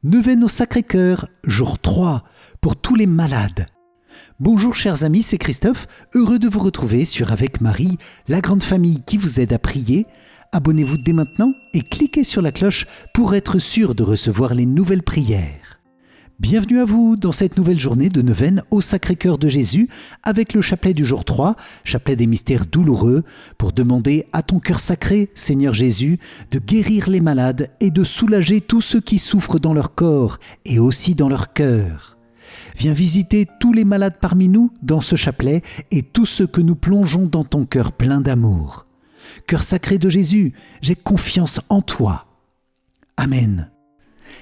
Neuvaine au Sacré-Cœur, jour 3, pour tous les malades. Bonjour chers amis, c'est Christophe, heureux de vous retrouver sur Avec Marie, la grande famille qui vous aide à prier. Abonnez-vous dès maintenant et cliquez sur la cloche pour être sûr de recevoir les nouvelles prières. Bienvenue à vous dans cette nouvelle journée de neuvaine au Sacré-Cœur de Jésus avec le chapelet du jour 3, chapelet des mystères douloureux, pour demander à ton cœur sacré, Seigneur Jésus, de guérir les malades et de soulager tous ceux qui souffrent dans leur corps et aussi dans leur cœur. Viens visiter tous les malades parmi nous dans ce chapelet et tous ceux que nous plongeons dans ton cœur plein d'amour. Cœur sacré de Jésus, j'ai confiance en toi. Amen.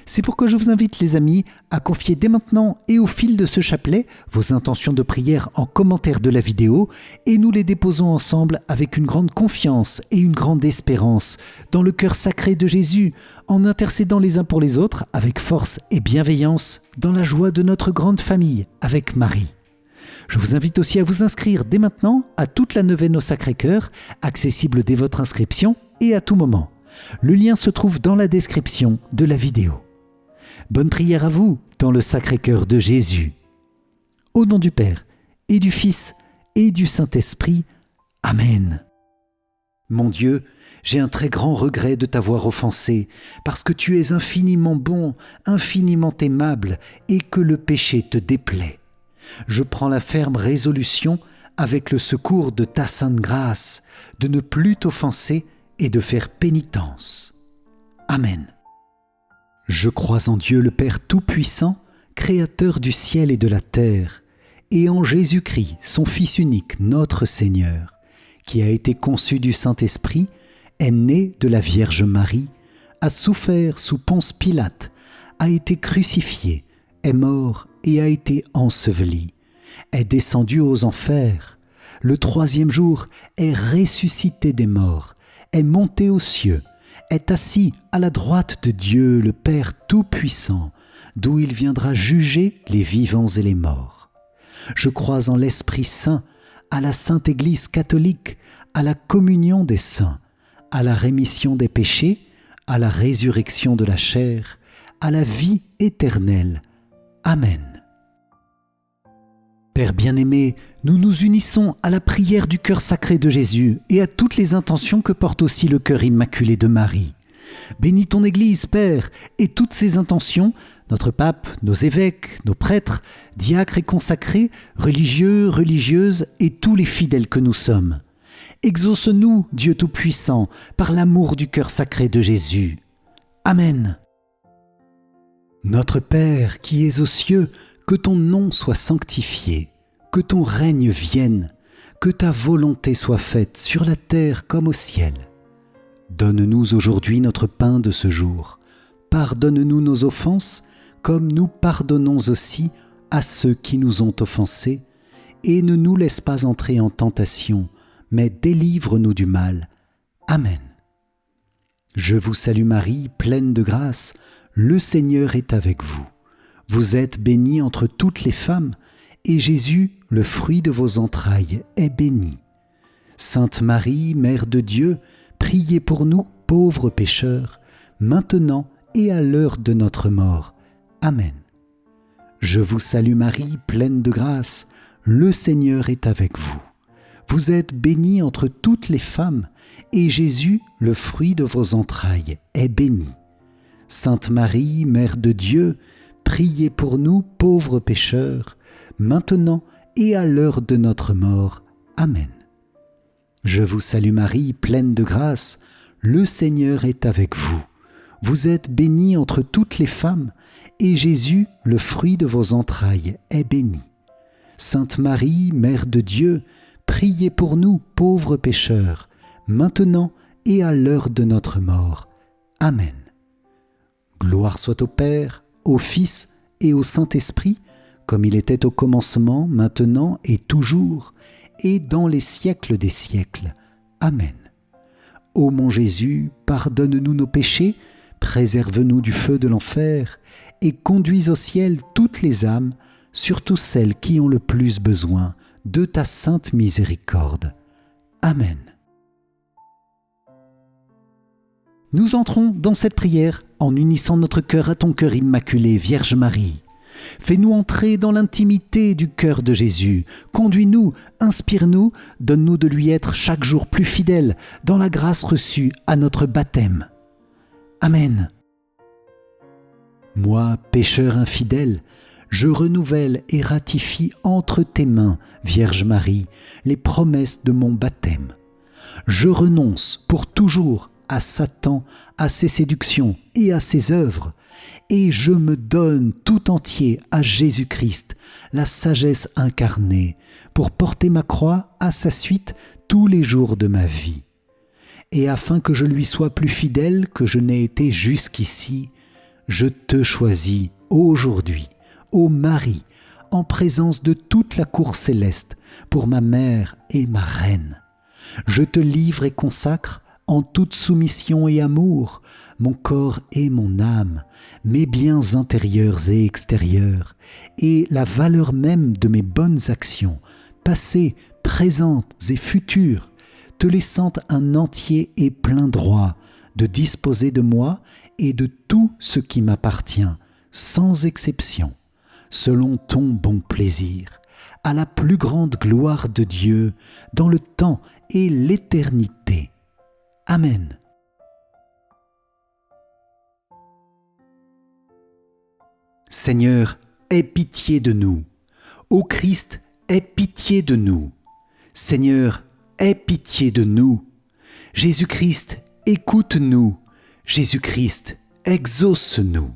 C'est pourquoi je vous invite les amis à confier dès maintenant et au fil de ce chapelet vos intentions de prière en commentaire de la vidéo et nous les déposons ensemble avec une grande confiance et une grande espérance dans le cœur sacré de Jésus en intercédant les uns pour les autres avec force et bienveillance dans la joie de notre grande famille avec Marie. Je vous invite aussi à vous inscrire dès maintenant à toute la neuvaine au Sacré-Cœur, accessible dès votre inscription et à tout moment. Le lien se trouve dans la description de la vidéo. Bonne prière à vous dans le Sacré-Cœur de Jésus. Au nom du Père et du Fils et du Saint-Esprit. Amen. Mon Dieu, j'ai un très grand regret de t'avoir offensé, parce que tu es infiniment bon, infiniment aimable, et que le péché te déplaît. Je prends la ferme résolution, avec le secours de ta sainte grâce, de ne plus t'offenser et de faire pénitence. Amen. Je crois en Dieu le Père Tout-Puissant, Créateur du ciel et de la terre, et en Jésus-Christ, son Fils unique, notre Seigneur, qui a été conçu du Saint-Esprit, est né de la Vierge Marie, a souffert sous Ponce Pilate, a été crucifié, est mort et a été enseveli, est descendu aux enfers, le troisième jour est ressuscité des morts, est monté aux cieux, est assis à la droite de Dieu le Père Tout-Puissant, d'où il viendra juger les vivants et les morts. Je crois en l'Esprit Saint, à la Sainte Église catholique, à la communion des saints, à la rémission des péchés, à la résurrection de la chair, à la vie éternelle. Amen. Père bien-aimé, nous nous unissons à la prière du cœur sacré de Jésus et à toutes les intentions que porte aussi le cœur immaculé de Marie. Bénis ton Église, Père, et toutes ses intentions, notre pape, nos évêques, nos prêtres, diacres et consacrés, religieux, religieuses et tous les fidèles que nous sommes. Exauce-nous, Dieu Tout-Puissant, par l'amour du cœur sacré de Jésus. Amen. Notre Père qui es aux cieux, que ton nom soit sanctifié, que ton règne vienne, que ta volonté soit faite sur la terre comme au ciel. Donne-nous aujourd'hui notre pain de ce jour. Pardonne-nous nos offenses, comme nous pardonnons aussi à ceux qui nous ont offensés, et ne nous laisse pas entrer en tentation, mais délivre-nous du mal. Amen. Je vous salue Marie, pleine de grâce, le Seigneur est avec vous. Vous êtes bénie entre toutes les femmes, et Jésus, le fruit de vos entrailles, est béni. Sainte Marie, Mère de Dieu, priez pour nous, pauvres pécheurs, maintenant et à l'heure de notre mort. Amen. Je vous salue Marie, pleine de grâce, le Seigneur est avec vous. Vous êtes bénie entre toutes les femmes, et Jésus, le fruit de vos entrailles, est béni. Sainte Marie, Mère de Dieu, priez pour nous, pauvres pécheurs, maintenant et à l'heure de notre mort. Amen. Je vous salue Marie, pleine de grâce, le Seigneur est avec vous. Vous êtes bénie entre toutes les femmes, et Jésus, le fruit de vos entrailles, est béni. Sainte Marie, Mère de Dieu, priez pour nous, pauvres pécheurs, maintenant et à l'heure de notre mort. Amen. Gloire soit au Père, au Fils et au Saint-Esprit, comme il était au commencement, maintenant et toujours, et dans les siècles des siècles. Amen. Ô mon Jésus, pardonne-nous nos péchés, préserve-nous du feu de l'enfer, et conduis au ciel toutes les âmes, surtout celles qui ont le plus besoin de ta sainte miséricorde. Amen. Nous entrons dans cette prière en unissant notre cœur à ton cœur immaculé, Vierge Marie. Fais-nous entrer dans l'intimité du cœur de Jésus. Conduis-nous, inspire-nous, donne-nous de lui être chaque jour plus fidèles dans la grâce reçue à notre baptême. Amen. Moi, pécheur infidèle, je renouvelle et ratifie entre tes mains, Vierge Marie, les promesses de mon baptême. Je renonce pour toujours à Satan, à ses séductions et à ses œuvres, et je me donne tout entier à Jésus-Christ, la sagesse incarnée, pour porter ma croix à sa suite tous les jours de ma vie. Et afin que je lui sois plus fidèle que je n'ai été jusqu'ici, je te choisis aujourd'hui, ô Marie, en présence de toute la cour céleste, pour ma mère et ma reine. Je te livre et consacre, en toute soumission et amour, mon corps et mon âme, mes biens intérieurs et extérieurs, et la valeur même de mes bonnes actions, passées, présentes et futures, te laissant un entier et plein droit de disposer de moi et de tout ce qui m'appartient, sans exception, selon ton bon plaisir, à la plus grande gloire de Dieu, dans le temps et l'éternité. Amen. Seigneur, aie pitié de nous. Ô Christ, aie pitié de nous. Seigneur, aie pitié de nous. Jésus-Christ, écoute-nous. Jésus-Christ, exauce-nous.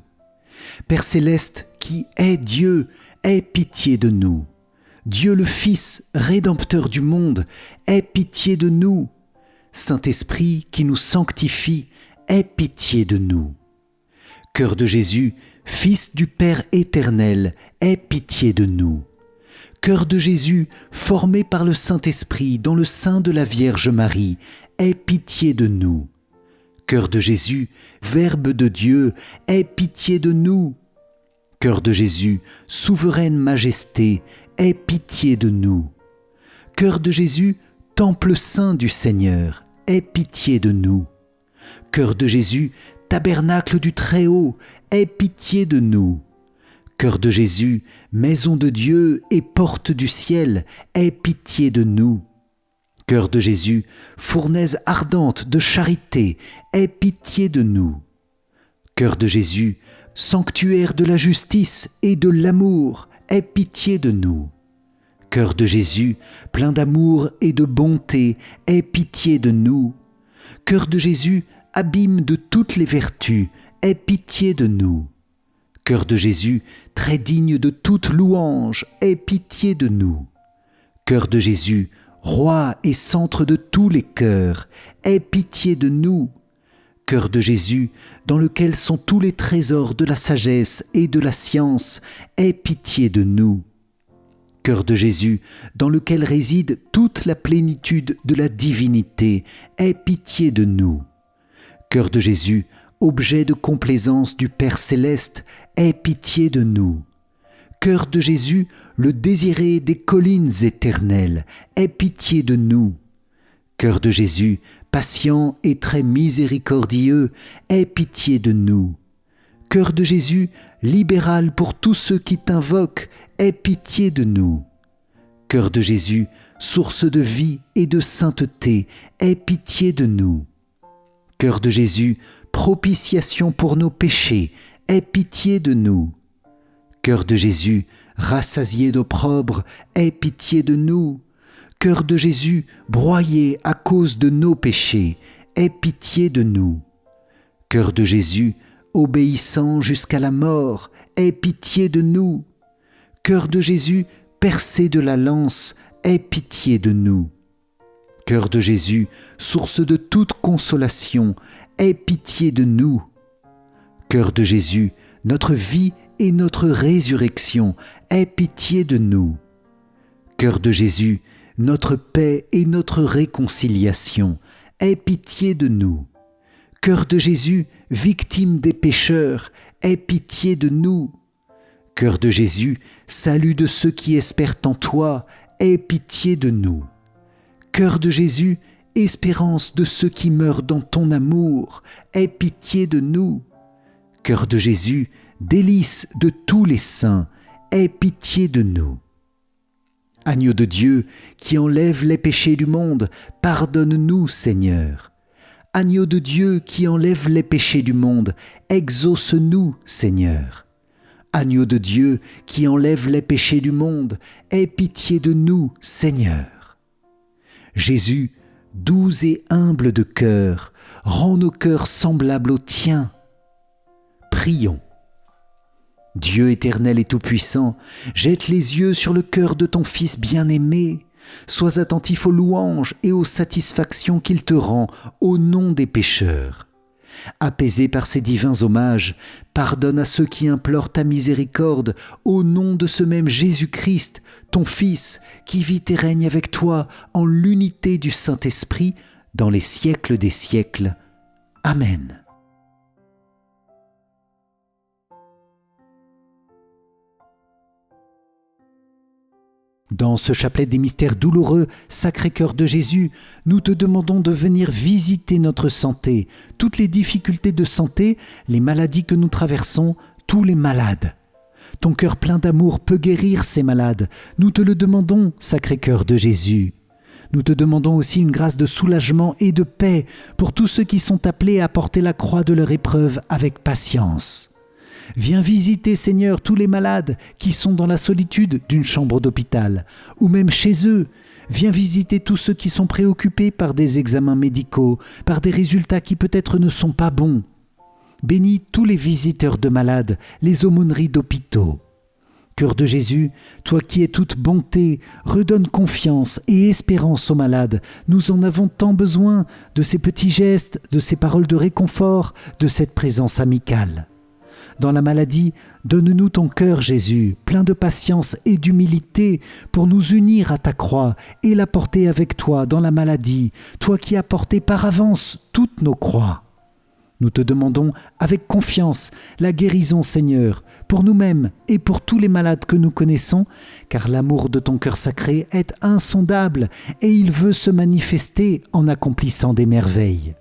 Père céleste, qui est Dieu, aie pitié de nous. Dieu le Fils, Rédempteur du monde, aie pitié de nous. Saint-Esprit, qui nous sanctifie, aie pitié de nous. Cœur de Jésus, Fils du Père éternel, aie pitié de nous. Cœur de Jésus, formé par le Saint-Esprit dans le sein de la Vierge Marie, aie pitié de nous. Cœur de Jésus, Verbe de Dieu, aie pitié de nous. Cœur de Jésus, souveraine majesté, aie pitié de nous. Cœur de Jésus, Temple saint du Seigneur, aie pitié de nous. Cœur de Jésus, Tabernacle du Très-Haut, aie pitié de nous. Cœur de Jésus, Maison de Dieu et porte du ciel, aie pitié de nous. Cœur de Jésus, Fournaise ardente de charité, aie pitié de nous. Cœur de Jésus, Sanctuaire de la justice et de l'amour, aie pitié de nous. Cœur de Jésus, plein d'amour et de bonté, aie pitié de nous. Cœur de Jésus, abîme de toutes les vertus, aie pitié de nous. Cœur de Jésus, très digne de toute louange, aie pitié de nous. Cœur de Jésus, Roi et centre de tous les cœurs, aie pitié de nous. Cœur de Jésus, dans lequel sont tous les trésors de la sagesse et de la science, aie pitié de nous. Cœur de Jésus, dans lequel réside toute la plénitude de la divinité, aie pitié de nous. Cœur de Jésus, objet de complaisance du Père céleste, aie pitié de nous. Cœur de Jésus, le désiré des collines éternelles, aie pitié de nous. Cœur de Jésus, patient et très miséricordieux, aie pitié de nous. Cœur de Jésus, libéral pour tous ceux qui t'invoquent, aie pitié de nous. Cœur de Jésus, source de vie et de sainteté, aie pitié de nous. Cœur de Jésus, propitiation pour nos péchés, aie pitié de nous. Cœur de Jésus, rassasié d'opprobre, aie pitié de nous. Cœur de Jésus, broyé à cause de nos péchés, aie pitié de nous. Cœur de Jésus, obéissant jusqu'à la mort, aie pitié de nous. Cœur de Jésus, percé de la lance, aie pitié de nous. Cœur de Jésus, source de toute consolation, aie pitié de nous. Cœur de Jésus, notre vie et notre résurrection, aie pitié de nous. Cœur de Jésus, notre paix et notre réconciliation, aie pitié de nous. Cœur de Jésus, victime des pécheurs, aie pitié de nous. Cœur de Jésus, salut de ceux qui espèrent en toi, aie pitié de nous. Cœur de Jésus, espérance de ceux qui meurent dans ton amour, aie pitié de nous. Cœur de Jésus, délice de tous les saints, aie pitié de nous. Agneau de Dieu, qui enlève les péchés du monde, pardonne-nous, Seigneur. Agneau de Dieu, qui enlève les péchés du monde, exauce-nous, Seigneur. Agneau de Dieu, qui enlève les péchés du monde, aie pitié de nous, Seigneur. Jésus, doux et humble de cœur, rends nos cœurs semblables aux tiens. Prions. Dieu éternel et tout-puissant, jette les yeux sur le cœur de ton Fils bien-aimé. Sois attentif aux louanges et aux satisfactions qu'il te rend au nom des pécheurs. Apaisé par ces divins hommages, pardonne à ceux qui implorent ta miséricorde au nom de ce même Jésus-Christ, ton Fils, qui vit et règne avec toi en l'unité du Saint-Esprit dans les siècles des siècles. Amen. Dans ce chapelet des mystères douloureux, Sacré-Cœur de Jésus, nous te demandons de venir visiter notre santé, toutes les difficultés de santé, les maladies que nous traversons, tous les malades. Ton cœur plein d'amour peut guérir ces malades. Nous te le demandons, Sacré-Cœur de Jésus. Nous te demandons aussi une grâce de soulagement et de paix pour tous ceux qui sont appelés à porter la croix de leur épreuve avec patience. Viens visiter, Seigneur, tous les malades qui sont dans la solitude d'une chambre d'hôpital, ou même chez eux. Viens visiter tous ceux qui sont préoccupés par des examens médicaux, par des résultats qui peut-être ne sont pas bons. Bénis tous les visiteurs de malades, les aumôneries d'hôpitaux. Cœur de Jésus, toi qui es toute bonté, redonne confiance et espérance aux malades. Nous en avons tant besoin de ces petits gestes, de ces paroles de réconfort, de cette présence amicale. Dans la maladie, donne-nous ton cœur, Jésus, plein de patience et d'humilité, pour nous unir à ta croix et la porter avec toi dans la maladie, toi qui as porté par avance toutes nos croix. Nous te demandons avec confiance la guérison, Seigneur, pour nous-mêmes et pour tous les malades que nous connaissons, car l'amour de ton cœur sacré est insondable et il veut se manifester en accomplissant des merveilles.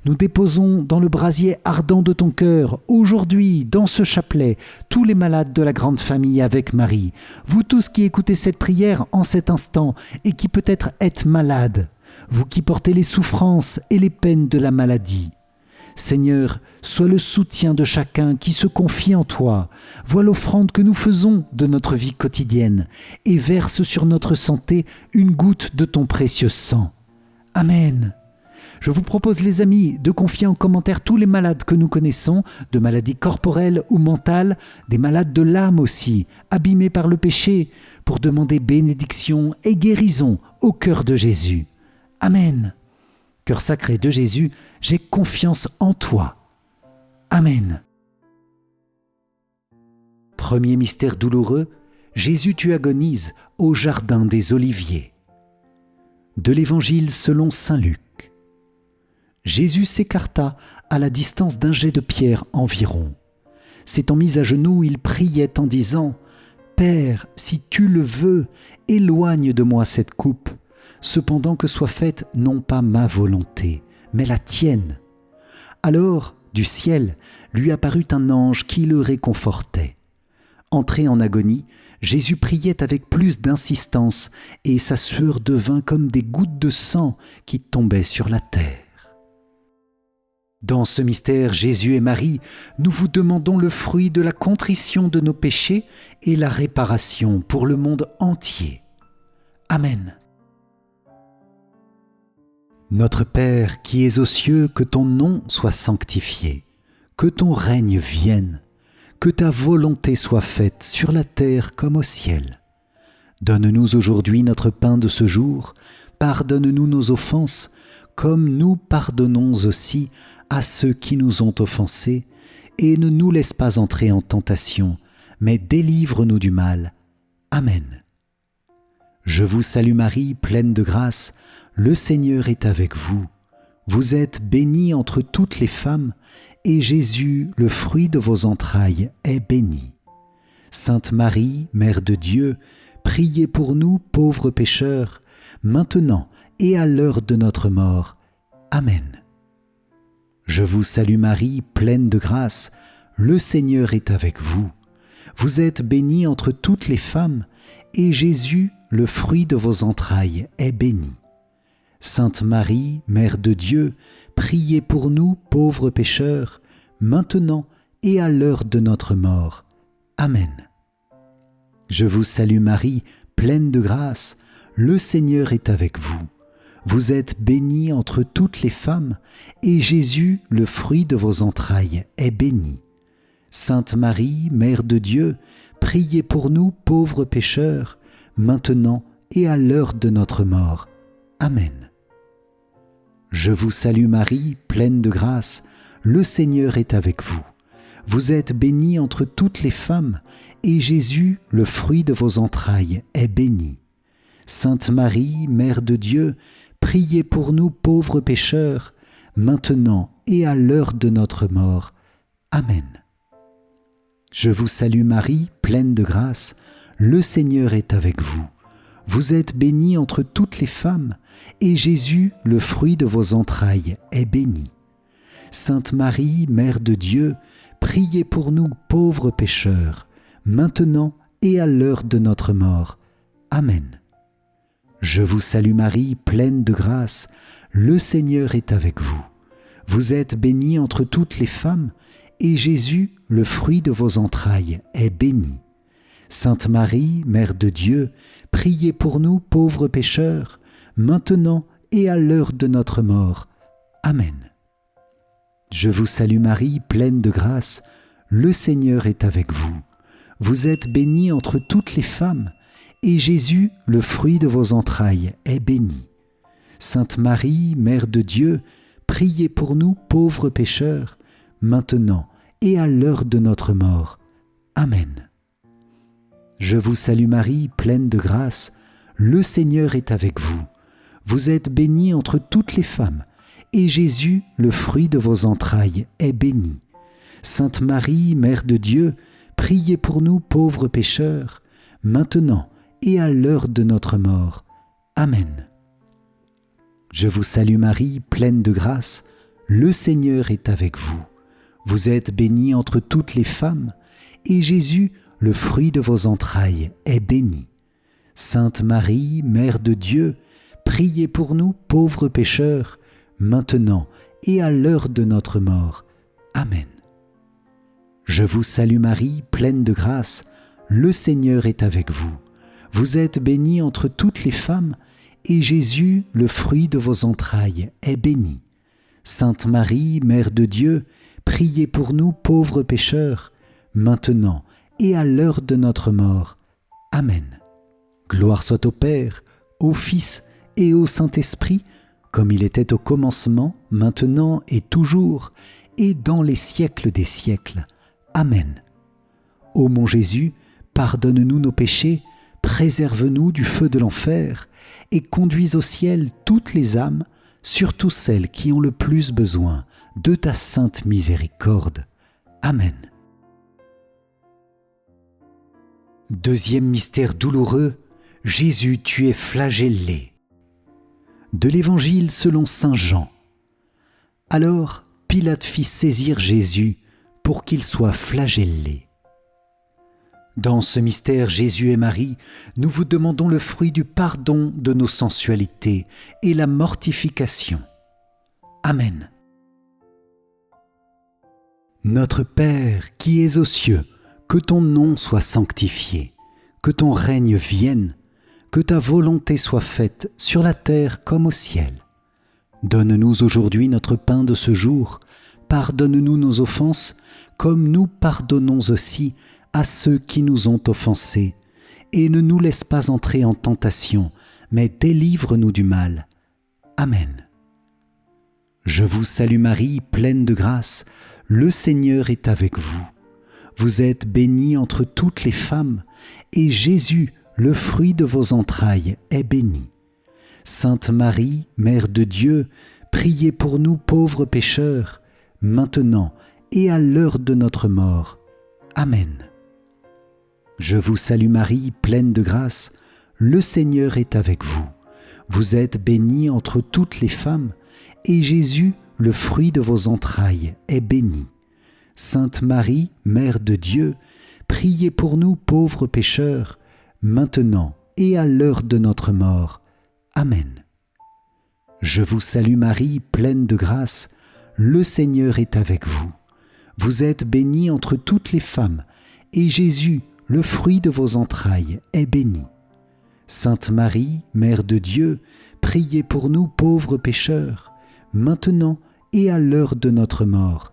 Nous déposons dans le brasier ardent de ton cœur, aujourd'hui, dans ce chapelet, tous les malades de la grande famille avec Marie. Vous tous qui écoutez cette prière en cet instant et qui peut-être êtes malades, vous qui portez les souffrances et les peines de la maladie. Seigneur, sois le soutien de chacun qui se confie en toi. Vois l'offrande que nous faisons de notre vie quotidienne et verse sur notre santé une goutte de ton précieux sang. Amen. Je vous propose, les amis, de confier en commentaire tous les malades que nous connaissons, de maladies corporelles ou mentales, des malades de l'âme aussi, abîmés par le péché, pour demander bénédiction et guérison au cœur de Jésus. Amen. Cœur sacré de Jésus, j'ai confiance en toi. Amen. Premier mystère douloureux, Jésus tu agonises au jardin des Oliviers. De l'Évangile selon saint Luc. Jésus s'écarta à la distance d'un jet de pierre environ. S'étant mis à genoux, il priait en disant « Père, si tu le veux, éloigne de moi cette coupe, cependant que soit faite non pas ma volonté, mais la tienne. » Alors, du ciel, lui apparut un ange qui le réconfortait. Entré en agonie, Jésus priait avec plus d'insistance et sa sueur devint comme des gouttes de sang qui tombaient sur la terre. Dans ce mystère, Jésus et Marie, nous vous demandons le fruit de la contrition de nos péchés et la réparation pour le monde entier. Amen. Notre Père qui es aux cieux, que ton nom soit sanctifié, que ton règne vienne, que ta volonté soit faite sur la terre comme au ciel. Donne-nous aujourd'hui notre pain de ce jour, pardonne-nous nos offenses, comme nous pardonnons aussi à ceux qui nous ont offensés, et ne nous laisse pas entrer en tentation, mais délivre-nous du mal. Amen. Je vous salue Marie, pleine de grâce, le Seigneur est avec vous. Vous êtes bénie entre toutes les femmes, et Jésus, le fruit de vos entrailles, est béni. Sainte Marie, Mère de Dieu, priez pour nous, pauvres pécheurs, maintenant et à l'heure de notre mort. Amen. Je vous salue Marie, pleine de grâce, le Seigneur est avec vous. Vous êtes bénie entre toutes les femmes, et Jésus, le fruit de vos entrailles, est béni. Sainte Marie, Mère de Dieu, priez pour nous pauvres pécheurs, maintenant et à l'heure de notre mort. Amen. Je vous salue Marie, pleine de grâce, le Seigneur est avec vous. Vous êtes bénie entre toutes les femmes, et Jésus, le fruit de vos entrailles, est béni. Sainte Marie, Mère de Dieu, priez pour nous pauvres pécheurs, maintenant et à l'heure de notre mort. Amen. Je vous salue Marie, pleine de grâce, le Seigneur est avec vous. Vous êtes bénie entre toutes les femmes, et Jésus, le fruit de vos entrailles, est béni. Sainte Marie, Mère de Dieu, priez pour nous pauvres pécheurs, maintenant et à l'heure de notre mort. Amen. Je vous salue Marie, pleine de grâce, le Seigneur est avec vous. Vous êtes bénie entre toutes les femmes, et Jésus, le fruit de vos entrailles, est béni. Sainte Marie, Mère de Dieu, priez pour nous pauvres pécheurs, maintenant et à l'heure de notre mort. Amen. Je vous salue Marie, pleine de grâce, le Seigneur est avec vous. Vous êtes bénie entre toutes les femmes, et Jésus, le fruit de vos entrailles, est béni. Sainte Marie, Mère de Dieu, priez pour nous pauvres pécheurs, maintenant et à l'heure de notre mort. Amen. Je vous salue Marie, pleine de grâce, le Seigneur est avec vous. Vous êtes bénie entre toutes les femmes, et Jésus, le fruit de vos entrailles, est béni. Sainte Marie, Mère de Dieu, priez pour nous pauvres pécheurs, maintenant et à l'heure de notre mort. Amen. Je vous salue Marie, pleine de grâce, le Seigneur est avec vous. Vous êtes bénie entre toutes les femmes, et Jésus, le fruit de vos entrailles, est béni. Sainte Marie, Mère de Dieu, priez pour nous pauvres pécheurs, maintenant et à l'heure de notre mort. Amen. Je vous salue Marie, pleine de grâce, le Seigneur est avec vous. Vous êtes bénie entre toutes les femmes, et Jésus, le fruit de vos entrailles, est béni. Sainte Marie, Mère de Dieu, priez pour nous pauvres pécheurs, maintenant et à l'heure de notre mort. Amen. Je vous salue Marie, pleine de grâce, le Seigneur est avec vous. Vous êtes bénie entre toutes les femmes, et Jésus, le fruit de vos entrailles, est béni. Sainte Marie, Mère de Dieu, priez pour nous pauvres pécheurs, maintenant et à l'heure de notre mort. Amen. Gloire soit au Père, au Fils et au Saint-Esprit, comme il était au commencement, maintenant et toujours, et dans les siècles des siècles. Amen. Ô mon Jésus, pardonne-nous nos péchés, préserve-nous du feu de l'enfer, et conduis au ciel toutes les âmes, surtout celles qui ont le plus besoin de ta sainte miséricorde. Amen. Deuxième mystère douloureux, Jésus, tu es flagellé. De l'Évangile selon saint Jean. Alors Pilate fit saisir Jésus pour qu'il soit flagellé. Dans ce mystère, Jésus et Marie, nous vous demandons le fruit du pardon de nos sensualités et la mortification. Amen. Notre Père qui es aux cieux, que ton nom soit sanctifié, que ton règne vienne, que ta volonté soit faite sur la terre comme au ciel. Donne-nous aujourd'hui notre pain de ce jour, pardonne-nous nos offenses, comme nous pardonnons aussi à ceux qui nous ont offensés, et ne nous laisse pas entrer en tentation, mais délivre-nous du mal. Amen. Je vous salue Marie, pleine de grâce, le Seigneur est avec vous. Vous êtes bénie entre toutes les femmes, et Jésus, le fruit de vos entrailles, est béni. Sainte Marie, Mère de Dieu, priez pour nous pauvres pécheurs, maintenant et à l'heure de notre mort. Amen. Je vous salue Marie, pleine de grâce, le Seigneur est avec vous. Vous êtes bénie entre toutes les femmes, et Jésus, le fruit de vos entrailles, est béni. Sainte Marie, Mère de Dieu, priez pour nous pauvres pécheurs, maintenant et à l'heure de notre mort. Amen. Je vous salue Marie, pleine de grâce, le Seigneur est avec vous. Vous êtes bénie entre toutes les femmes, et Jésus, le fruit de vos entrailles, est béni. Sainte Marie, Mère de Dieu, priez pour nous pauvres pécheurs, maintenant et à l'heure de notre mort.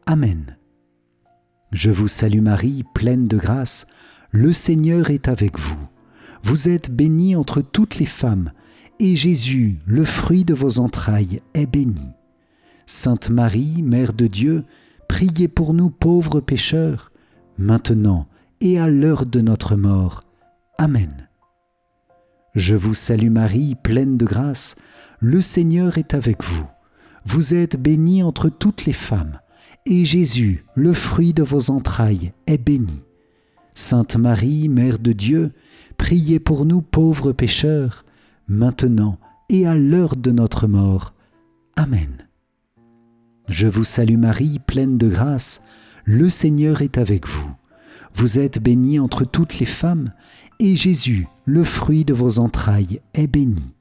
Amen. Je vous salue Marie, pleine de grâce, le Seigneur est avec vous. Vous êtes bénie entre toutes les femmes, et Jésus, le fruit de vos entrailles, est béni. Sainte Marie, Mère de Dieu, priez pour nous pauvres pécheurs, maintenant et à l'heure de notre mort. Amen. Je vous salue Marie, pleine de grâce, le Seigneur est avec vous. Vous êtes bénie entre toutes les femmes, et Jésus, le fruit de vos entrailles, est béni. Sainte Marie, Mère de Dieu, priez pour nous pauvres pécheurs, maintenant et à l'heure de notre mort. Amen. Je vous salue Marie, pleine de grâce, le Seigneur est avec vous. Vous êtes bénie entre toutes les femmes, et Jésus, le fruit de vos entrailles, est béni.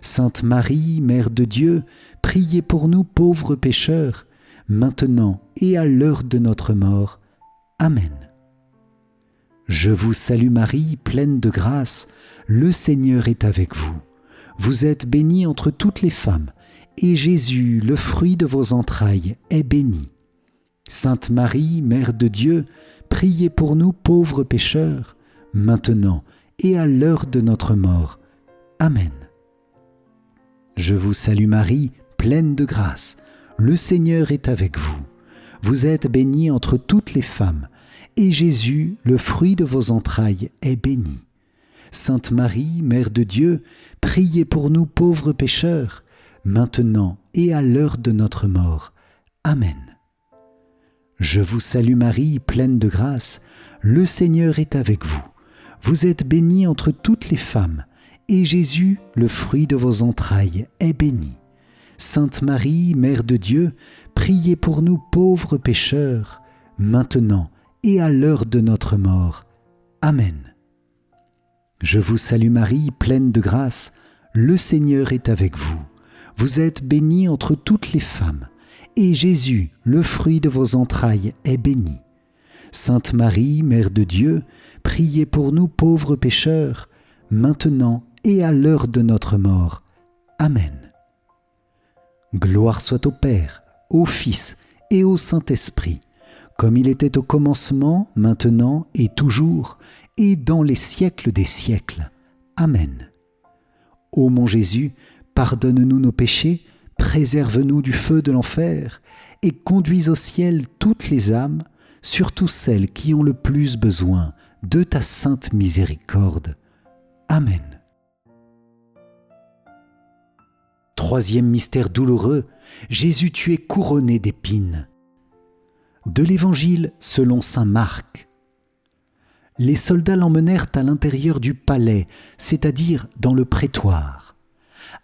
Sainte Marie, Mère de Dieu, priez pour nous pauvres pécheurs, maintenant et à l'heure de notre mort. Amen. Je vous salue Marie, pleine de grâce, le Seigneur est avec vous. Vous êtes bénie entre toutes les femmes, et Jésus, le fruit de vos entrailles, est béni. Sainte Marie, Mère de Dieu, priez pour nous pauvres pécheurs, maintenant et à l'heure de notre mort. Amen. Je vous salue Marie, pleine de grâce, le Seigneur est avec vous. Vous êtes bénie entre toutes les femmes, et Jésus, le fruit de vos entrailles, est béni. Sainte Marie, Mère de Dieu, priez pour nous pauvres pécheurs, maintenant et à l'heure de notre mort. Amen. Je vous salue Marie, pleine de grâce, le Seigneur est avec vous. Vous êtes bénie entre toutes les femmes, et Jésus, le fruit de vos entrailles, est béni. Sainte Marie, Mère de Dieu, priez pour nous pauvres pécheurs, maintenant et à l'heure de notre mort. Amen. Je vous salue Marie, pleine de grâce, le Seigneur est avec vous. Vous êtes bénie entre toutes les femmes, et Jésus, le fruit de vos entrailles, est béni. Sainte Marie, Mère de Dieu, priez pour nous pauvres pécheurs, maintenant et à l'heure de notre mort. Amen. Gloire soit au Père, au Fils et au Saint-Esprit, comme il était au commencement, maintenant et toujours, et dans les siècles des siècles. Amen. Ô mon Jésus, pardonne-nous nos péchés, préserve-nous du feu de l'enfer, et conduis au ciel toutes les âmes, surtout celles qui ont le plus besoin de ta sainte miséricorde. Amen. Troisième mystère douloureux, Jésus tu es couronné d'épines. De l'Évangile selon saint Marc. Les soldats l'emmenèrent à l'intérieur du palais, c'est-à-dire dans le prétoire.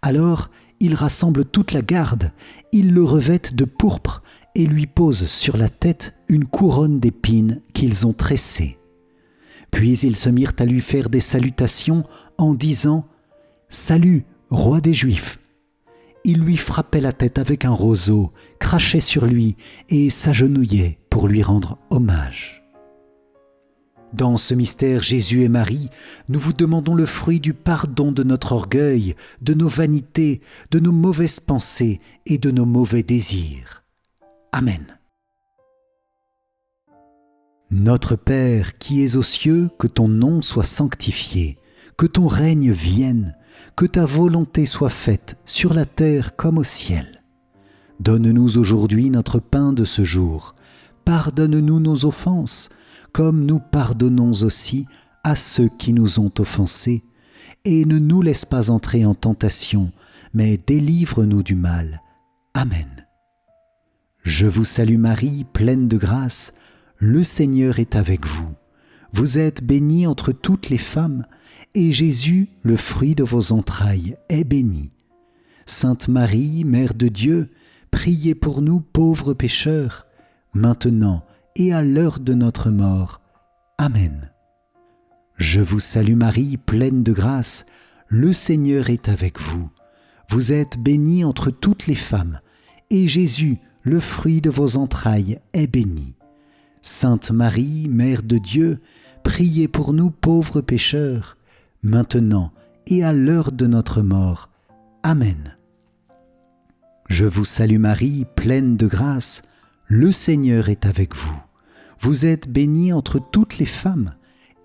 Alors, ils rassemblent toute la garde, ils le revêtent de pourpre et lui posent sur la tête une couronne d'épines qu'ils ont tressée. Puis ils se mirent à lui faire des salutations en disant « Salut, roi des Juifs !» Ils lui frappaient la tête avec un roseau, crachaient sur lui et s'agenouillaient pour lui rendre hommage. Dans ce mystère Jésus et Marie, nous vous demandons le fruit du pardon de notre orgueil, de nos vanités, de nos mauvaises pensées et de nos mauvais désirs. Amen. Notre Père qui es aux cieux, que ton nom soit sanctifié, que ton règne vienne, que ta volonté soit faite sur la terre comme au ciel. Donne-nous aujourd'hui notre pain de ce jour. Pardonne-nous nos offenses, comme nous pardonnons aussi à ceux qui nous ont offensés. Et ne nous laisse pas entrer en tentation, mais délivre-nous du mal. Amen. Je vous salue Marie, pleine de grâce, le Seigneur est avec vous. Vous êtes bénie entre toutes les femmes, et Jésus, le fruit de vos entrailles, est béni. Sainte Marie, Mère de Dieu, priez pour nous pauvres pécheurs, maintenant et à l'heure de notre mort. Amen. Je vous salue Marie, pleine de grâce, le Seigneur est avec vous. Vous êtes bénie entre toutes les femmes, et Jésus, le fruit de vos entrailles, est béni. Sainte Marie, Mère de Dieu, priez pour nous pauvres pécheurs, maintenant et à l'heure de notre mort. Amen. Je vous salue Marie, pleine de grâce, le Seigneur est avec vous. Vous êtes bénie entre toutes les femmes,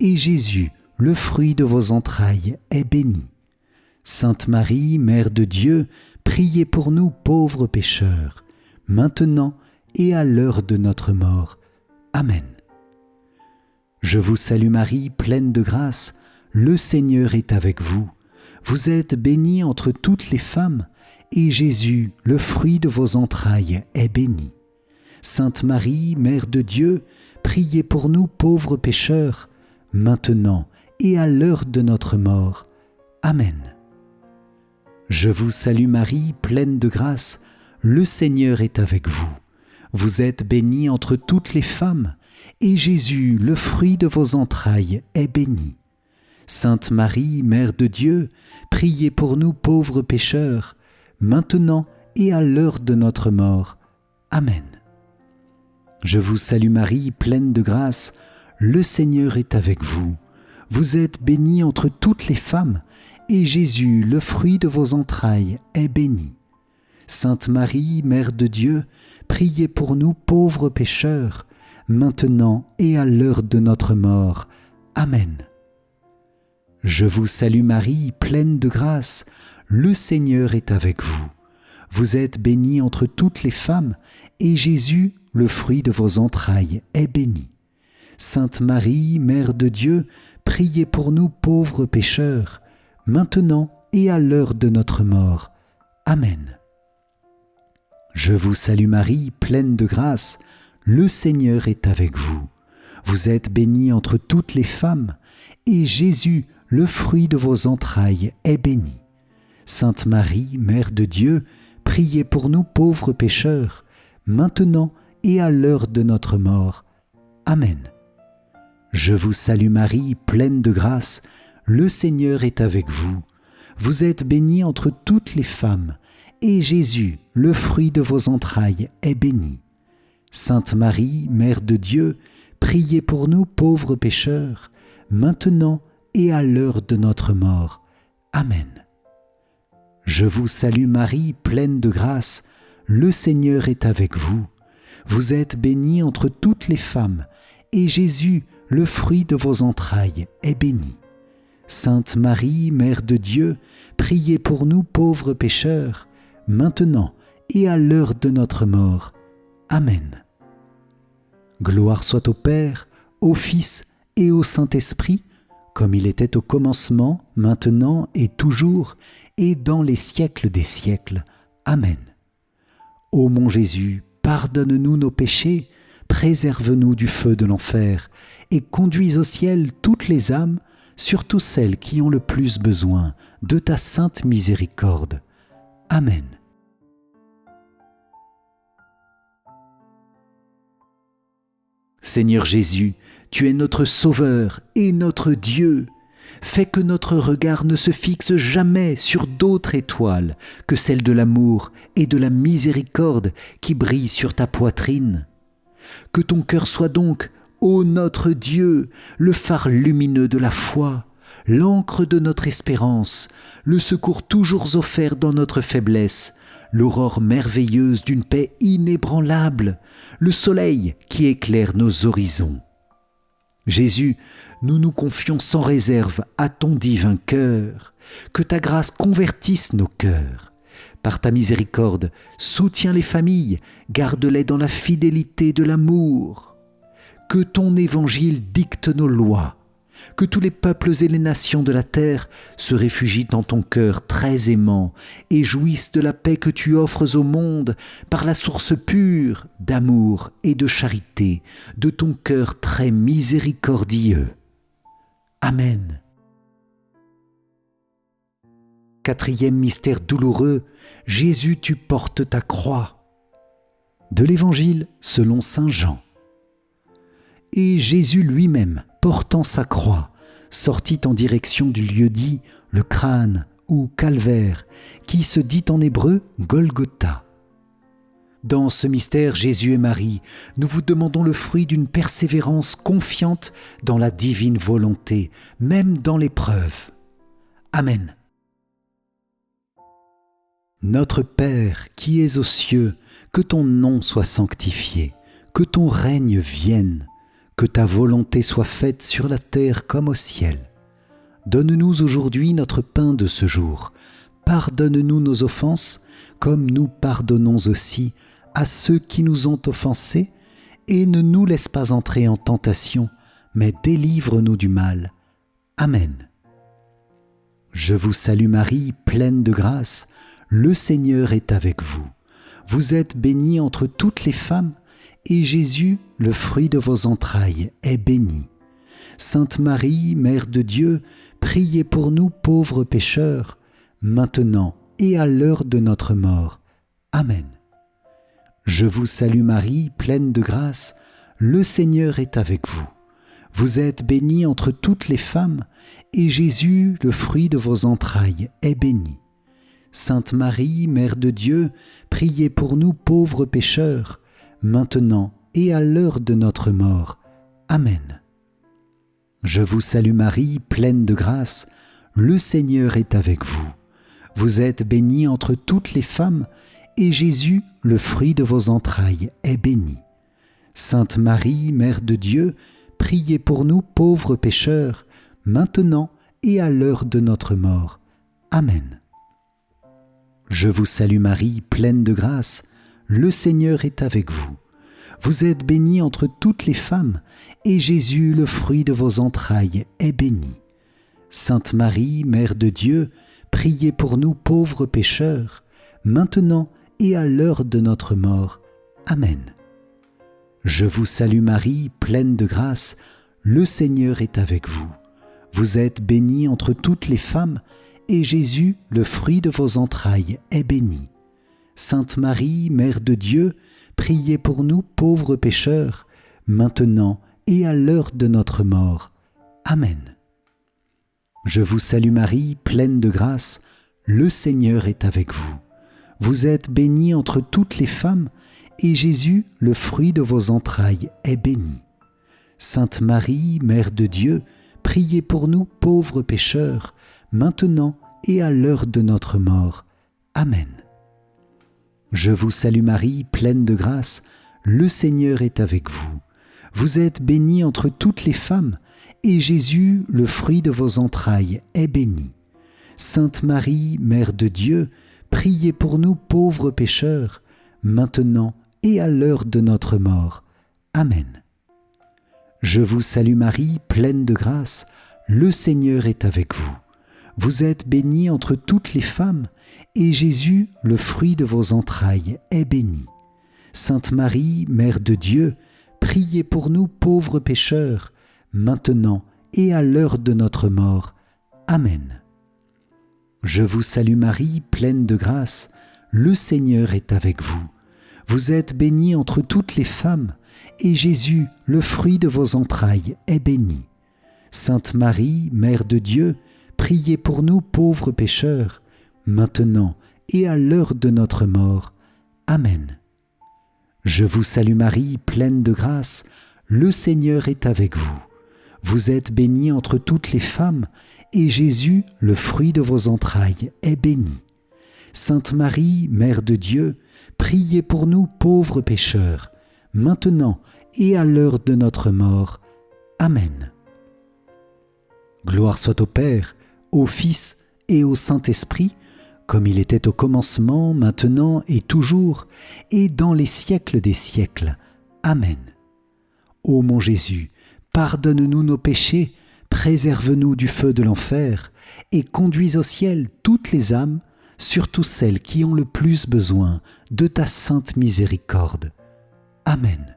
et Jésus, le fruit de vos entrailles, est béni. Sainte Marie, Mère de Dieu, priez pour nous pauvres pécheurs, maintenant et à l'heure de notre mort. Amen. Je vous salue Marie, pleine de grâce, le Seigneur est avec vous. Vous êtes bénie entre toutes les femmes, et Jésus, le fruit de vos entrailles, est béni. Sainte Marie, Mère de Dieu, priez pour nous pauvres pécheurs, maintenant et à l'heure de notre mort. Amen. Je vous salue Marie, pleine de grâce, le Seigneur est avec vous. Vous êtes bénie entre toutes les femmes, et Jésus, le fruit de vos entrailles, est béni. Sainte Marie, Mère de Dieu, priez pour nous pauvres pécheurs, maintenant et à l'heure de notre mort. Amen. Je vous salue Marie, pleine de grâce, le Seigneur est avec vous. Vous êtes bénie entre toutes les femmes, et Jésus, le fruit de vos entrailles, est béni. Sainte Marie, Mère de Dieu, priez pour nous pauvres pécheurs, maintenant et à l'heure de notre mort. Amen. Je vous salue Marie, pleine de grâce, le Seigneur est avec vous. Vous êtes bénie entre toutes les femmes, et Jésus, le fruit de vos entrailles, est béni. Sainte Marie, Mère de Dieu, priez pour nous pauvres pécheurs, maintenant et à l'heure de notre mort. Amen. Je vous salue Marie, pleine de grâce, le Seigneur est avec vous. Vous êtes bénie entre toutes les femmes, et Jésus, le fruit de vos entrailles, est béni. Sainte Marie, Mère de Dieu, priez pour nous pauvres pécheurs, maintenant et à l'heure de notre mort. Amen. Je vous salue Marie, pleine de grâce, le Seigneur est avec vous. Vous êtes bénie entre toutes les femmes, et Jésus, le fruit de vos entrailles, est béni. Sainte Marie, Mère de Dieu, priez pour nous pauvres pécheurs, maintenant et à l'heure de notre mort. Amen. Je vous salue Marie, pleine de grâce, le Seigneur est avec vous. Vous êtes bénie entre toutes les femmes, et Jésus, le fruit de vos entrailles, est béni. Sainte Marie, Mère de Dieu, priez pour nous pauvres pécheurs, maintenant et à l'heure de notre mort. Amen. Gloire soit au Père, au Fils et au Saint-Esprit, comme il était au commencement, maintenant et toujours, et dans les siècles des siècles. Amen. Ô mon Jésus, pardonne-nous nos péchés, préserve-nous du feu de l'enfer, et conduis au ciel toutes les âmes, surtout celles qui ont le plus besoin de ta sainte miséricorde. Amen. Seigneur Jésus, tu es notre Sauveur et notre Dieu. Fais que notre regard ne se fixe jamais sur d'autres étoiles que celles de l'amour et de la miséricorde qui brillent sur ta poitrine. Que ton cœur soit donc, ô notre Dieu, le phare lumineux de la foi, l'encre de notre espérance, le secours toujours offert dans notre faiblesse, l'aurore merveilleuse d'une paix inébranlable, le soleil qui éclaire nos horizons. Jésus, nous nous confions sans réserve à ton divin cœur, que ta grâce convertisse nos cœurs. Par ta miséricorde, soutiens les familles, garde-les dans la fidélité de l'amour. Que ton évangile dicte nos lois, que tous les peuples et les nations de la terre se réfugient dans ton cœur très aimant et jouissent de la paix que tu offres au monde par la source pure d'amour et de charité de ton cœur très miséricordieux. Amen. Quatrième mystère douloureux, Jésus, tu portes ta croix. de l'Évangile selon saint Jean. Et Jésus lui-même, portant sa croix, sortit en direction du lieu dit le crâne ou calvaire, qui se dit en hébreu Golgotha. Dans ce mystère, Jésus et Marie, nous vous demandons le fruit d'une persévérance confiante dans la divine volonté, même dans l'épreuve. Amen. Notre Père qui es aux cieux, que ton nom soit sanctifié, que ton règne vienne, que ta volonté soit faite sur la terre comme au ciel. Donne-nous aujourd'hui notre pain de ce jour. Pardonne-nous nos offenses, comme nous pardonnons aussi à ceux qui nous ont offensés, et ne nous laisse pas entrer en tentation, mais délivre-nous du mal. Amen. Je vous salue Marie, pleine de grâce, le Seigneur est avec vous. Vous êtes bénie entre toutes les femmes, et Jésus, le fruit de vos entrailles, est béni. Sainte Marie, Mère de Dieu, priez pour nous pauvres pécheurs, maintenant et à l'heure de notre mort. Amen. Je vous salue Marie, pleine de grâce, le Seigneur est avec vous. Vous êtes bénie entre toutes les femmes, et Jésus, le fruit de vos entrailles, est béni. Sainte Marie, Mère de Dieu, priez pour nous pauvres pécheurs, maintenant et à l'heure de notre mort. Amen. Je vous salue Marie, pleine de grâce, le Seigneur est avec vous. Vous êtes bénie entre toutes les femmes, et Jésus, le fruit de vos entrailles, est béni. Sainte Marie, Mère de Dieu, priez pour nous pauvres pécheurs, maintenant et à l'heure de notre mort. Amen. Je vous salue Marie, pleine de grâce, le Seigneur est avec vous. Vous êtes bénie entre toutes les femmes, et Jésus, le fruit de vos entrailles, est béni. Sainte Marie, Mère de Dieu, priez pour nous pauvres pécheurs, maintenant et à l'heure de notre mort. Amen. Je vous salue Marie, pleine de grâce, le Seigneur est avec vous. Vous êtes bénie entre toutes les femmes, et Jésus, le fruit de vos entrailles, est béni. Sainte Marie, Mère de Dieu, priez pour nous pauvres pécheurs, maintenant et à l'heure de notre mort. Amen. Je vous salue Marie, pleine de grâce, le Seigneur est avec vous. Vous êtes bénie entre toutes les femmes, et Jésus, le fruit de vos entrailles, est béni. Sainte Marie, Mère de Dieu, priez pour nous pauvres pécheurs, maintenant et à l'heure de notre mort. Amen. Je vous salue Marie, pleine de grâce, le Seigneur est avec vous. Vous êtes bénie entre toutes les femmes, et Jésus, le fruit de vos entrailles, est béni. Sainte Marie, Mère de Dieu, priez pour nous pauvres pécheurs, maintenant et à l'heure de notre mort. Amen. Je vous salue Marie, pleine de grâce, le Seigneur est avec vous. Vous êtes bénie entre toutes les femmes, et Jésus, le fruit de vos entrailles, est béni. Sainte Marie, Mère de Dieu, priez pour nous pauvres pécheurs, maintenant et à l'heure de notre mort. Amen. Je vous salue Marie, pleine de grâce, le Seigneur est avec vous. Vous êtes bénie entre toutes les femmes, et Jésus, le fruit de vos entrailles, est béni. Sainte Marie, Mère de Dieu, priez pour nous pauvres pécheurs, maintenant et à l'heure de notre mort. Amen. Je vous salue Marie, pleine de grâce, le Seigneur est avec vous. Vous êtes bénie entre toutes les femmes, et Jésus, le fruit de vos entrailles, est béni. Sainte Marie, Mère de Dieu, priez pour nous pauvres pécheurs, maintenant et à l'heure de notre mort. Amen. Gloire soit au Père, au Fils et au Saint-Esprit, comme il était au commencement, maintenant et toujours, et dans les siècles des siècles. Amen. Ô mon Jésus, pardonne-nous nos péchés, préserve-nous du feu de l'enfer, et conduis au ciel toutes les âmes, surtout celles qui ont le plus besoin de ta sainte miséricorde. Amen.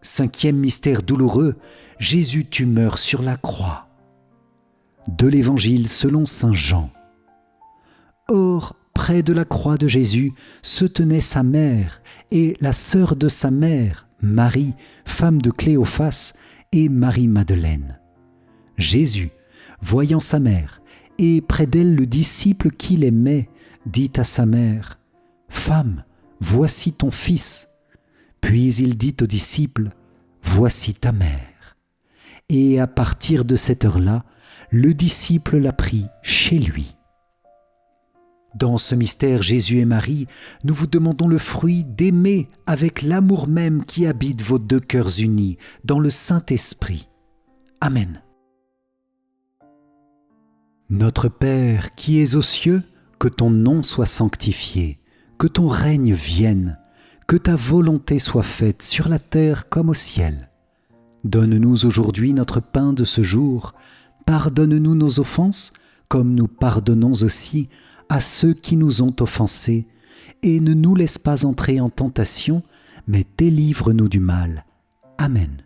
Cinquième mystère douloureux, Jésus, tu meurs sur la croix. De l'Évangile selon saint Jean. Or, près de la croix de Jésus, se tenait sa mère et la sœur de sa mère, Marie, femme de Cléophas, et Marie-Madeleine. Jésus, voyant sa mère, et près d'elle le disciple qu'il aimait, dit à sa mère, « Femme, voici ton fils. » Puis il dit au disciple, « Voici ta mère. » Et à partir de cette heure-là, le disciple l'a pris chez lui. Dans ce mystère Jésus et Marie, nous vous demandons le fruit d'aimer avec l'amour même qui habite vos deux cœurs unis dans le Saint-Esprit. Amen. Notre Père qui es aux cieux, que ton nom soit sanctifié, que ton règne vienne, que ta volonté soit faite sur la terre comme au ciel. Donne-nous aujourd'hui notre pain de ce jour. Pardonne-nous nos offenses, comme nous pardonnons aussi à ceux qui nous ont offensés, et ne nous laisse pas entrer en tentation, mais délivre-nous du mal. Amen.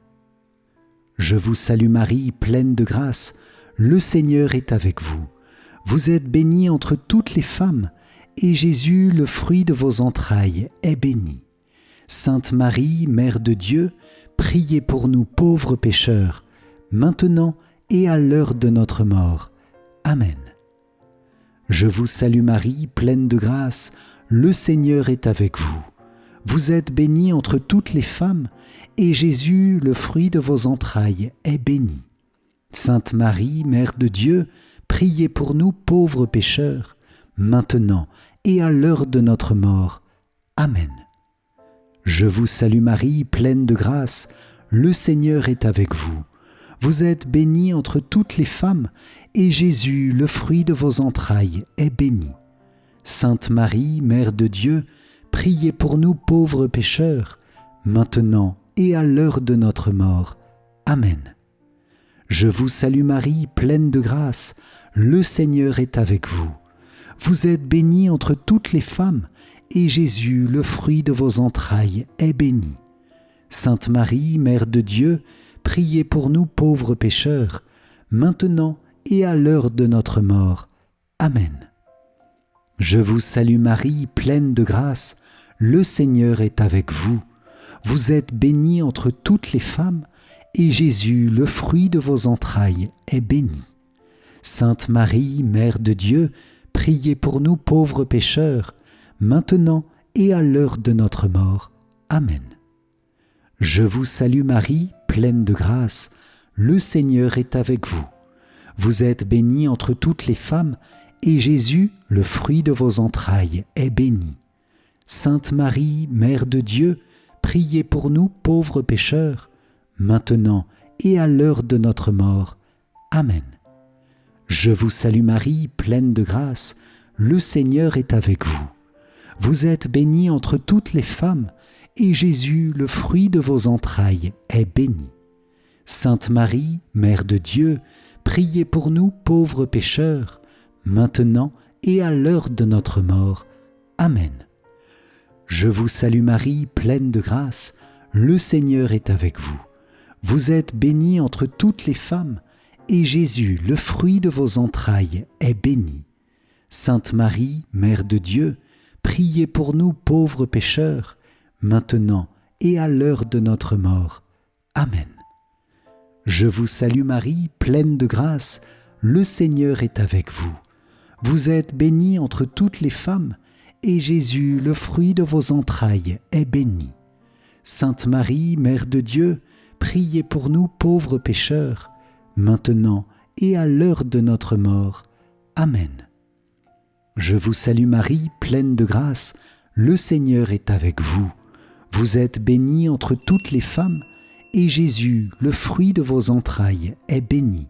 Je vous salue Marie, pleine de grâce, le Seigneur est avec vous. Vous êtes bénie entre toutes les femmes, et Jésus, le fruit de vos entrailles, est béni. Sainte Marie, Mère de Dieu, priez pour nous pauvres pécheurs, maintenant et à l'heure de notre mort. Amen. Je vous salue Marie, pleine de grâce, le Seigneur est avec vous. Vous êtes bénie entre toutes les femmes, et Jésus, le fruit de vos entrailles, est béni. Sainte Marie, Mère de Dieu, priez pour nous pauvres pécheurs, maintenant et à l'heure de notre mort. Amen. Je vous salue Marie, pleine de grâce, le Seigneur est avec vous. Vous êtes bénie entre toutes les femmes, et Jésus, le fruit de vos entrailles, est béni. Sainte Marie, Mère de Dieu, priez pour nous pauvres pécheurs, maintenant et à l'heure de notre mort. Amen. Je vous salue Marie, pleine de grâce, le Seigneur est avec vous. Vous êtes bénie entre toutes les femmes, et Jésus, le fruit de vos entrailles, est béni. Sainte Marie, Mère de Dieu, priez pour nous pauvres pécheurs, maintenant et à l'heure de notre mort. Amen. Je vous salue Marie, pleine de grâce, le Seigneur est avec vous. Vous êtes bénie entre toutes les femmes, et Jésus, le fruit de vos entrailles, est béni. Sainte Marie, Mère de Dieu, priez pour nous pauvres pécheurs, maintenant et à l'heure de notre mort. Amen. Je vous salue Marie, pleine de grâce, le Seigneur est avec vous. Vous êtes bénie entre toutes les femmes, et Jésus, le fruit de vos entrailles, est béni. Sainte Marie, Mère de Dieu, priez pour nous pauvres pécheurs, maintenant et à l'heure de notre mort. Amen. Je vous salue Marie, pleine de grâce, le Seigneur est avec vous. Vous êtes bénie entre toutes les femmes, et Jésus, le fruit de vos entrailles, est béni. Sainte Marie, Mère de Dieu, priez pour nous pauvres pécheurs, maintenant et à l'heure de notre mort. Amen. Je vous salue Marie, pleine de grâce, le Seigneur est avec vous. Vous êtes bénie entre toutes les femmes, et Jésus, le fruit de vos entrailles, est béni. Sainte Marie, Mère de Dieu, priez pour nous pauvres pécheurs, maintenant et à l'heure de notre mort. Amen. Je vous salue Marie, pleine de grâce, le Seigneur est avec vous. Vous êtes bénie entre toutes les femmes, et Jésus, le fruit de vos entrailles, est béni. Sainte Marie, Mère de Dieu, priez pour nous pauvres pécheurs, maintenant et à l'heure de notre mort. Amen. Je vous salue Marie, pleine de grâce, le Seigneur est avec vous. Vous êtes bénie entre toutes les femmes, et Jésus, le fruit de vos entrailles, est béni.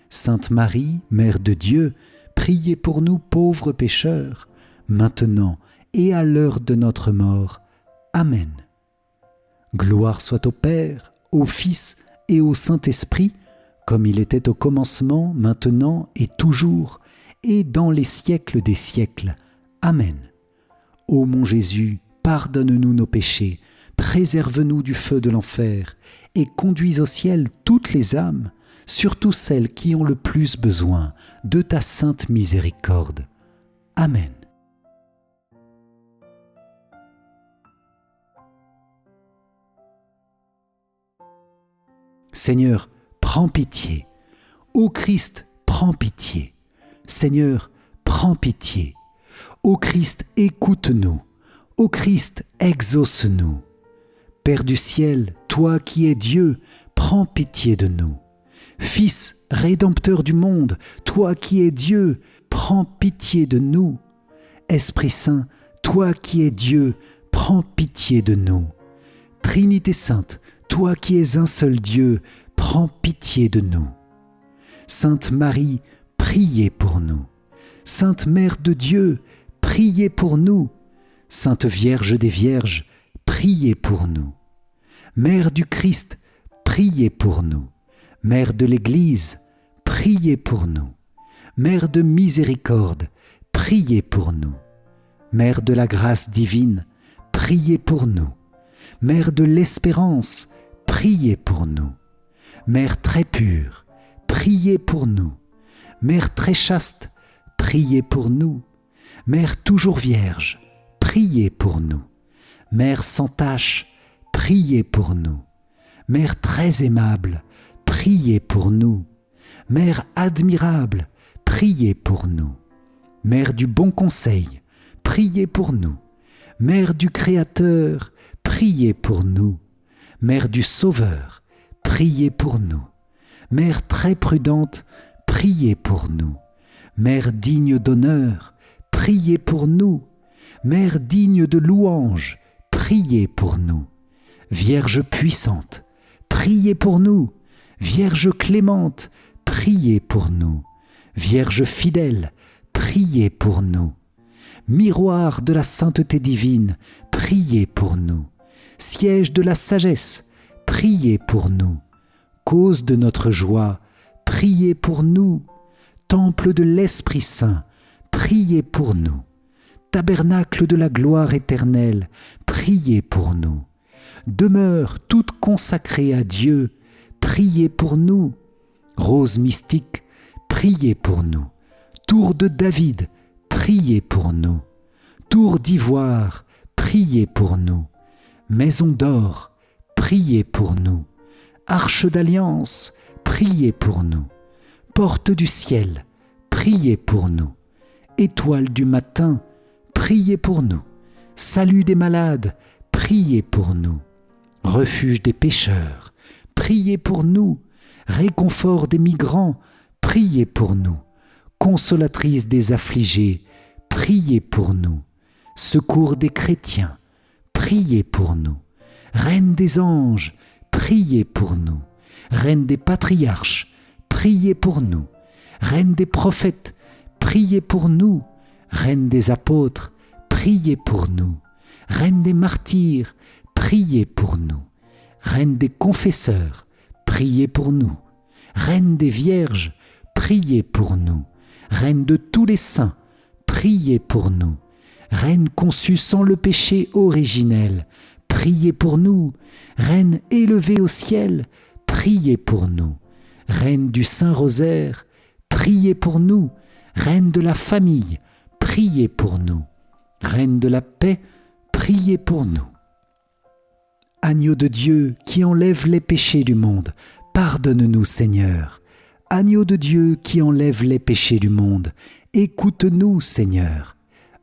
Sainte Marie, Mère de Dieu, priez pour nous pauvres pécheurs, maintenant et à l'heure de notre mort. Amen. Gloire soit au Père, au Fils et au Saint-Esprit, comme il était au commencement, maintenant et toujours, et dans les siècles des siècles. Amen. Ô mon Jésus, pardonne-nous nos péchés, préserve-nous du feu de l'enfer, et conduis au ciel toutes les âmes, surtout celles qui ont le plus besoin de ta sainte miséricorde. Amen. Seigneur, prends pitié. Ô Christ, prends pitié. Seigneur, prends pitié. Ô Christ, écoute-nous. Ô Christ, exauce-nous. Père du ciel, toi qui es Dieu, prends pitié de nous. Fils, rédempteur du monde, toi qui es Dieu, prends pitié de nous. Esprit Saint, toi qui es Dieu, prends pitié de nous. Trinité Sainte, toi qui es un seul Dieu, prends pitié de nous. Sainte Marie, priez pour nous. Sainte Mère de Dieu, priez pour nous. Sainte Vierge des Vierges, priez pour nous. Mère du Christ, priez pour nous. Mère de l'Église, priez pour nous. Mère de miséricorde, priez pour nous. Mère de la grâce divine, priez pour nous. Mère de l'espérance, priez pour nous. Mère très pure, priez pour nous. Mère très chaste, priez pour nous. Mère toujours vierge, priez pour nous. Mère sans tache, priez pour nous. Mère très aimable, priez pour nous. Mère admirable, priez pour nous. Mère du bon conseil, priez pour nous. Mère du Créateur, priez pour nous. Mère du Sauveur, priez pour nous. Mère très prudente, priez pour nous. Mère digne d'honneur, priez pour nous. Mère digne de louange, priez pour nous. Vierge puissante, priez pour nous. Vierge clémente, priez pour nous. Vierge fidèle, priez pour nous. Miroir de la sainteté divine, priez pour nous. Siège de la sagesse, priez pour nous. Cause de notre joie, priez pour nous. Temple de l'Esprit Saint, priez pour nous. Tabernacle de la gloire éternelle, priez pour nous. Demeure toute consacrée à Dieu, priez pour nous. Rose mystique, priez pour nous. Tour de David, priez pour nous. Tour d'ivoire, priez pour nous. Maison d'or, priez pour nous. Arche d'alliance, priez pour nous. Porte du ciel, priez pour nous. Étoile du matin, priez pour nous. Salut des malades, priez pour nous. Refuge des pécheurs, priez pour nous. Réconfort des migrants, priez pour nous. Consolatrice des affligés, priez pour nous. Secours des chrétiens, priez pour nous. Reine des anges, priez pour nous. Reine des patriarches, priez pour nous. Reine des prophètes, priez pour nous. Reine des apôtres, priez pour nous. Reine des martyrs, priez pour nous. Reine des confesseurs, priez pour nous. Reine des vierges, priez pour nous. Reine de tous les saints, priez pour nous. Reine conçue sans le péché originel, priez pour nous. Reine élevée au ciel, priez pour nous. Reine du Saint-Rosaire, priez pour nous. Reine de la famille, priez pour nous. Reine de la paix, priez pour nous. Agneau de Dieu qui enlève les péchés du monde, pardonne-nous Seigneur. Agneau de Dieu qui enlève les péchés du monde, écoute-nous Seigneur.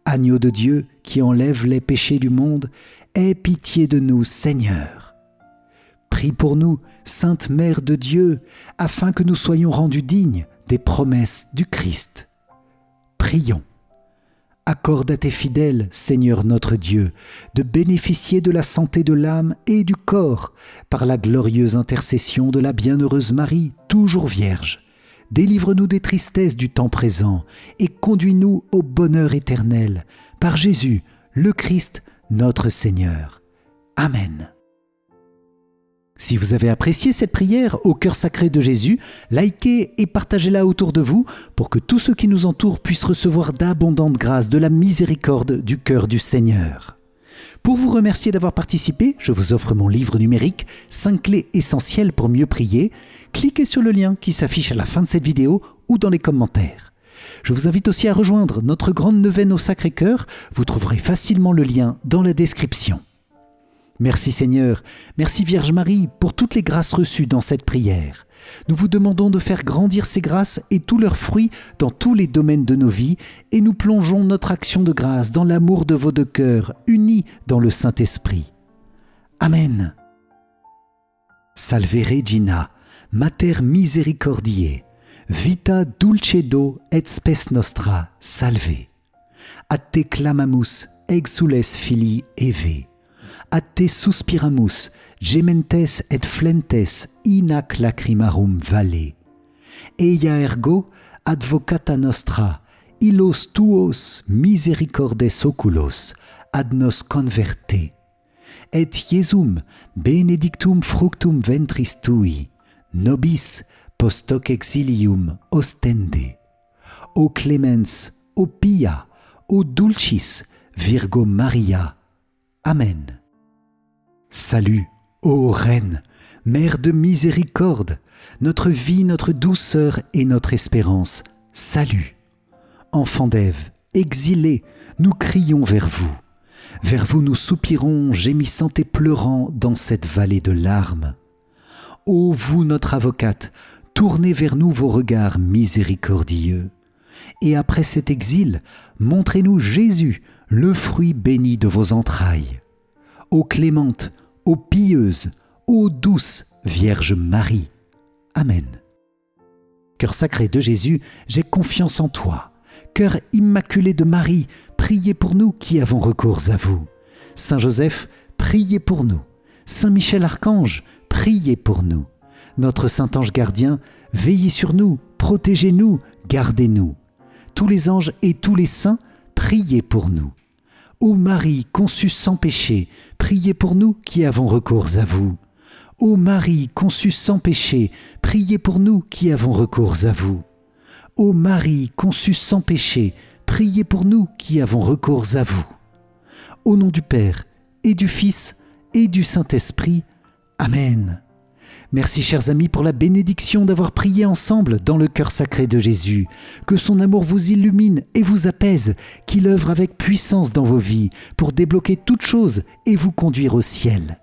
Agneau de Dieu qui enlève les péchés du monde, aie pitié de nous Seigneur. Prie pour nous, Sainte Mère de Dieu, afin que nous soyons rendus dignes des promesses du Christ. Prions. Accorde à tes fidèles, Seigneur notre Dieu, de bénéficier de la santé de l'âme et du corps par la glorieuse intercession de la bienheureuse Marie, toujours Vierge. Délivre-nous des tristesses du temps présent et conduis-nous au bonheur éternel, par Jésus, le Christ, notre Seigneur. Amen. Si vous avez apprécié cette prière au cœur sacré de Jésus, likez et partagez-la autour de vous pour que tous ceux qui nous entourent puissent recevoir d'abondantes grâces de la miséricorde du cœur du Seigneur. Pour vous remercier d'avoir participé, je vous offre mon livre numérique « 5 clés essentielles pour mieux prier ». Cliquez sur le lien qui s'affiche à la fin de cette vidéo ou dans les commentaires. Je vous invite aussi à rejoindre notre grande neuvaine au Sacré-Cœur. Vous trouverez facilement le lien dans la description. Merci Seigneur, merci Vierge Marie pour toutes les grâces reçues dans cette prière. Nous vous demandons de faire grandir ces grâces et tous leurs fruits dans tous les domaines de nos vies et nous plongeons notre action de grâce dans l'amour de vos deux cœurs unis dans le Saint-Esprit. Amen. Salve Regina, Mater misericordiae, vita dulcedo et spes nostra, salve. Ad te clamamus, exules filii Eve. Ad te suspiramus, gementes et flentes in ac lacrimarum valle. Eia ergo advocata nostra, illos tuos misericordes oculos ad nos converte. Et Iesum benedictum fructum ventris tui, nobis post hoc exilium ostende. O clemens, o pia, o dulcis, Virgo Maria. Amen. Salut, ô Reine, Mère de miséricorde, notre vie, notre douceur et notre espérance. Salut. Enfants d'Ève, exilés, nous crions vers vous. Vers vous nous soupirons, gémissant et pleurant dans cette vallée de larmes. Ô vous, notre avocate, tournez vers nous vos regards miséricordieux. Et après cet exil, montrez-nous Jésus, le fruit béni de vos entrailles. Ô clémente, ô pieuse, ô douce Vierge Marie. Amen. Cœur sacré de Jésus, j'ai confiance en toi. Cœur immaculé de Marie, priez pour nous qui avons recours à vous. Saint Joseph, priez pour nous. Saint Michel Archange, priez pour nous. Notre Saint Ange gardien, veillez sur nous, protégez-nous, gardez-nous. Tous les anges et tous les saints, priez pour nous. Ô Marie, conçue sans péché, priez pour nous qui avons recours à vous. Ô Marie, conçue sans péché, priez pour nous qui avons recours à vous. Ô Marie, conçue sans péché, priez pour nous qui avons recours à vous. Au nom du Père, et du Fils, et du Saint-Esprit. Amen. Merci chers amis pour la bénédiction d'avoir prié ensemble dans le cœur sacré de Jésus. Que son amour vous illumine et vous apaise, qu'il œuvre avec puissance dans vos vies pour débloquer toutes choses et vous conduire au ciel.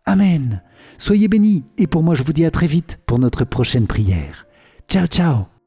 Amen. Soyez bénis et pour moi je vous dis à très vite pour notre prochaine prière. Ciao ciao.